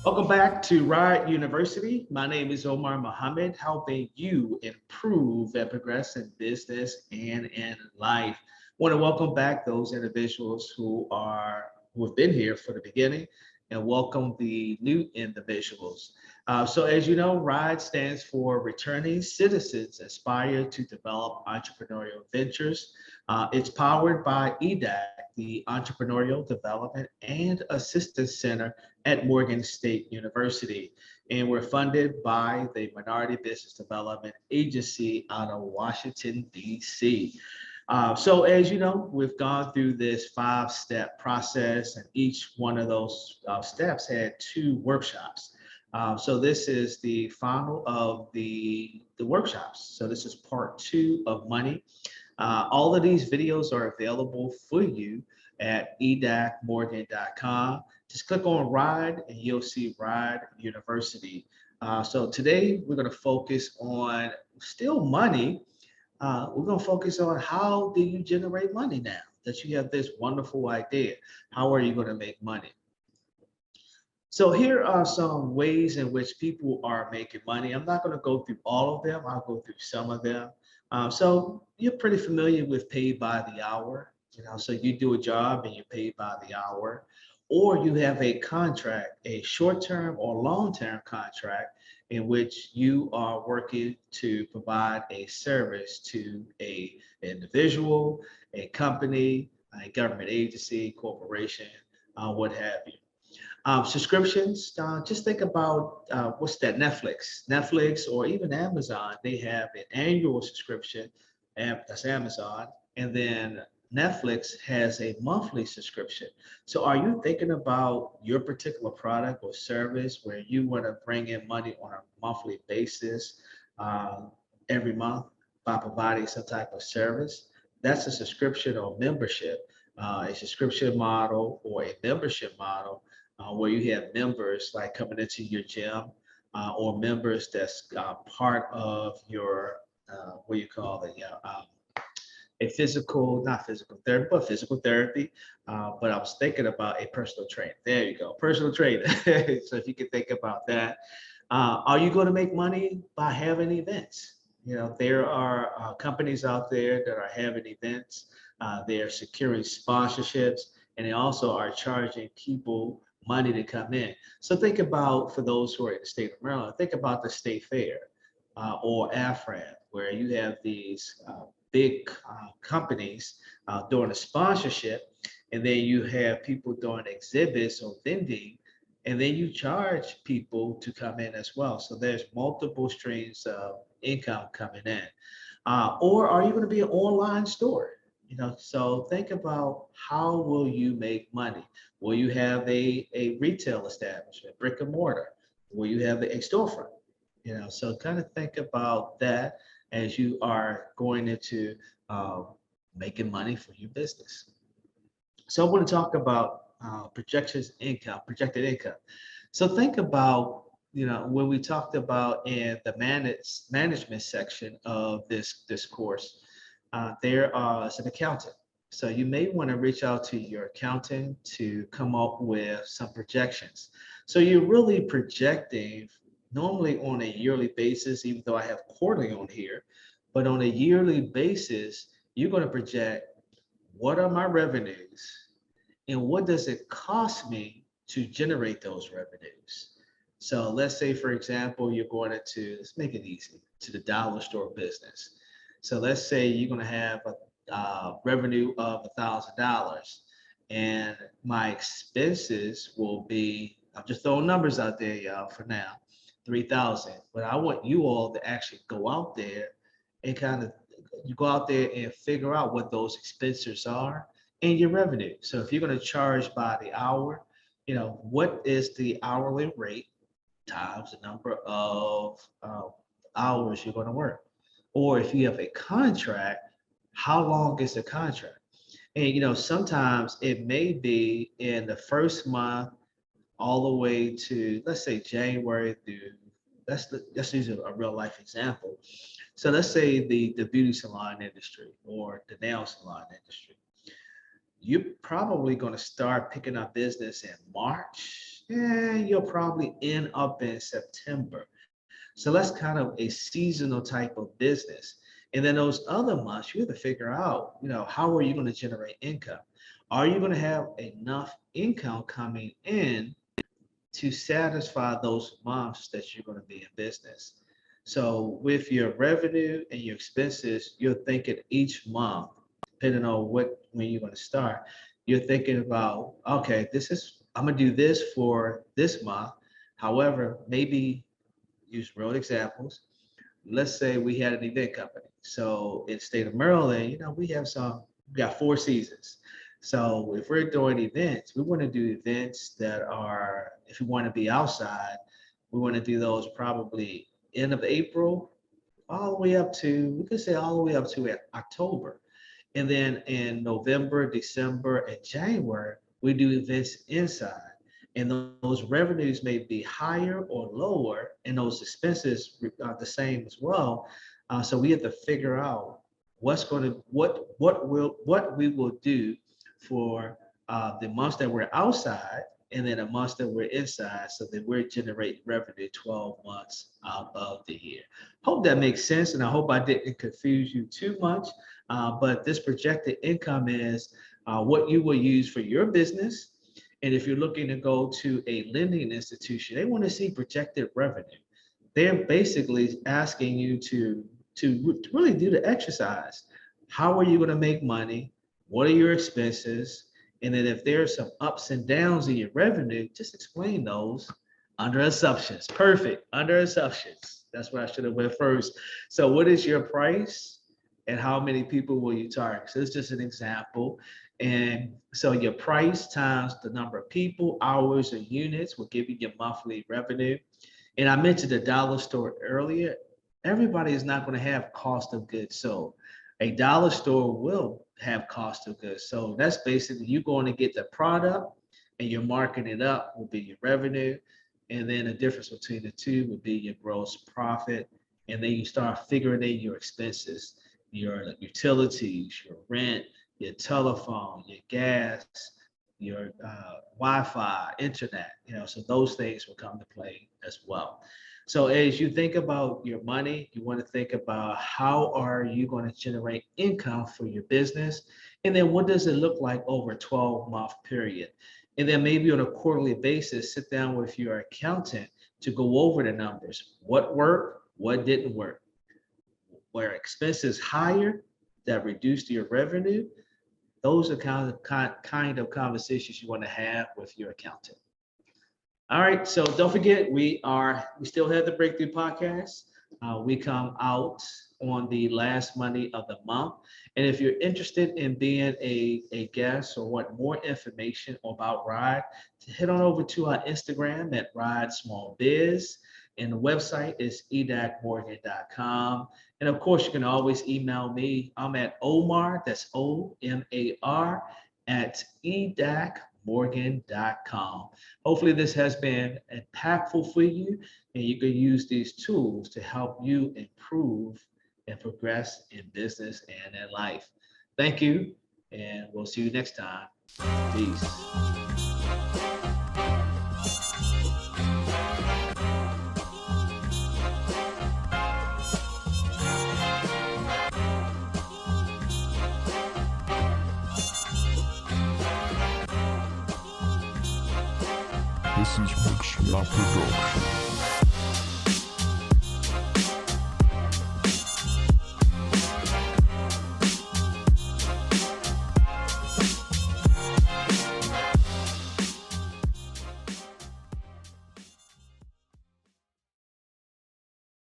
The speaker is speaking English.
Welcome back to Ride University. My name is Omar Mohammed, helping you improve and progress in business and in life. I want to welcome back those individuals who have been here for the beginning, and welcome the new individuals. So, as you know, RIDE stands for Returning Citizens Aspire to Develop Entrepreneurial Ventures. It's powered by EDAC, the Entrepreneurial Development and Assistance Center at Morgan State University. And we're funded by the Minority Business Development Agency out of Washington, D.C. So as you know, we've gone through this 5-step process, and each one of those steps had 2 workshops. So this is the final of the workshops. So this is part 2 of money. All of these videos are available for you at edacmorgan.com. Just click on RIDE and you'll see RIDE University. So today we're going to focus on still money. We're going to focus on how do you generate money now that you have this wonderful idea. How are you going to make money? So here are some ways in which people are making money. I'm not going to go through all of them. I'll go through some of them. So you're pretty familiar with paid by the hour. So you do a job and you're paid by the hour, or you have a contract, a short-term or long-term contract in which you are working to provide a service to a individual, a company, a government agency, corporation, what have you. Subscriptions, just think about what's that, Netflix, or even Amazon. They have an annual subscription, and that's Amazon, and then Netflix has a monthly subscription. So are you thinking about your particular product or service where you want to bring in money on a monthly basis uh, every month by providing some type of service? That's a subscription or membership, a subscription model or a membership model where you have members like coming into your gym, or members that's part of your what you call it, a physical, not physical therapy, but physical therapy. But I was thinking about a personal trainer. There you go, personal trainer. So if you can think about that, are you going to make money by having events? There are companies out there that are having events. They're securing sponsorships, and they also are charging people money to come in. So think about, for those who are in the state of Maryland, think about the state fair or AFRAM, where you have these big companies doing a sponsorship, and then you have people doing exhibits or vending, and then you charge people to come in as well. So there's multiple streams of income coming in. Or are you going to be an online store? So think about, how will you make money? Will you have a retail establishment, brick and mortar? Will you have a storefront? So kind of think about that as you are going into uh, making money for your business. So I want to talk about projected income. So think about, when we talked about in the management section of this course, there is an accountant. So you may want to reach out to your accountant to come up with some projections. So you're really projecting normally on a yearly basis, even though I have quarterly on here, but on a yearly basis, you're going to project, what are my revenues and what does it cost me to generate those revenues? So let's say, for example, you're going into, let's make it easy, to the dollar store business. So let's say you're going to have a revenue of $1,000, and my expenses will be, I'm just throwing numbers out there, y'all, for now, 3,000. But I want you all to actually go out there and kind of, you go out there and figure out what those expenses are and your revenue. So if you're going to charge by the hour, what is the hourly rate times the number of hours you're going to work? Or if you have a contract, how long is the contract? And sometimes it may be in the first month all the way to, let's say, January through, let's use a real life example. So let's say the beauty salon industry or the nail salon industry. You're probably going to start picking up business in March you'll probably end up in September. So that's kind of a seasonal type of business. And then those other months, you have to figure out, how are you going to generate income? Are you going to have enough income coming in to satisfy those months that you're going to be in business? So with your revenue and your expenses, you're thinking each month, depending on when you're going to start, you're thinking about, okay, I'm going to do this for this month. However, maybe use real examples. Let's say we had an event company. So in the state of Maryland, we got 4 seasons. So if we're doing events, we want to do events that are, if we want to be outside, we want to do those probably end of April, all the way up to, we could say all the way up to October. And then in November, December, and January, we do events inside. And those revenues may be higher or lower, and those expenses are the same as well. So we have to figure out what we will do for the months that we're outside, and then the months that we're inside, so that we're generating revenue 12 months out of the year. Hope that makes sense, and I hope I didn't confuse you too much. But this projected income is what you will use for your business. And if you're looking to go to a lending institution, they want to see projected revenue. They're basically asking you to really do the exercise. How are you going to make money? What are your expenses? And then if there's some ups and downs in your revenue, just explain those under assumptions. Perfect. Under assumptions. That's what I should have went first. So what is your price and how many people will you target? So it's just an example. And so your price times the number of people, hours, or units will give you your monthly revenue. And I mentioned the dollar store earlier. Everybody is not going to have cost of goods sold. A dollar store will have cost of goods. So that's basically you going to get the product and you're marking it up will be your revenue. And then the difference between the two would be your gross profit. And then you start figuring in your expenses, your utilities, your rent, your telephone, your gas, your Wi-Fi, internet, so those things will come to play as well. So as you think about your money, you want to think about how are you going to generate income for your business? And then what does it look like over a 12-month period? And then maybe on a quarterly basis, sit down with your accountant to go over the numbers. What worked? What didn't work? Were expenses higher that reduced your revenue? Those are kind of conversations you want to have with your accountant. All right, so don't forget, we still have the Breakthrough Podcast. We come out on the last Monday of the month. And if you're interested in being a guest or want more information about RIDE, head on over to our Instagram at RIDE Small Biz. And the website is edacmorgan.com. And of course, you can always email me. I'm at Omar, that's OMAR, at edacmorgan.com. Hopefully this has been impactful for you, and you can use these tools to help you improve and progress in business and in life. Thank you, and we'll see you next time. Peace. This is Mixla Production.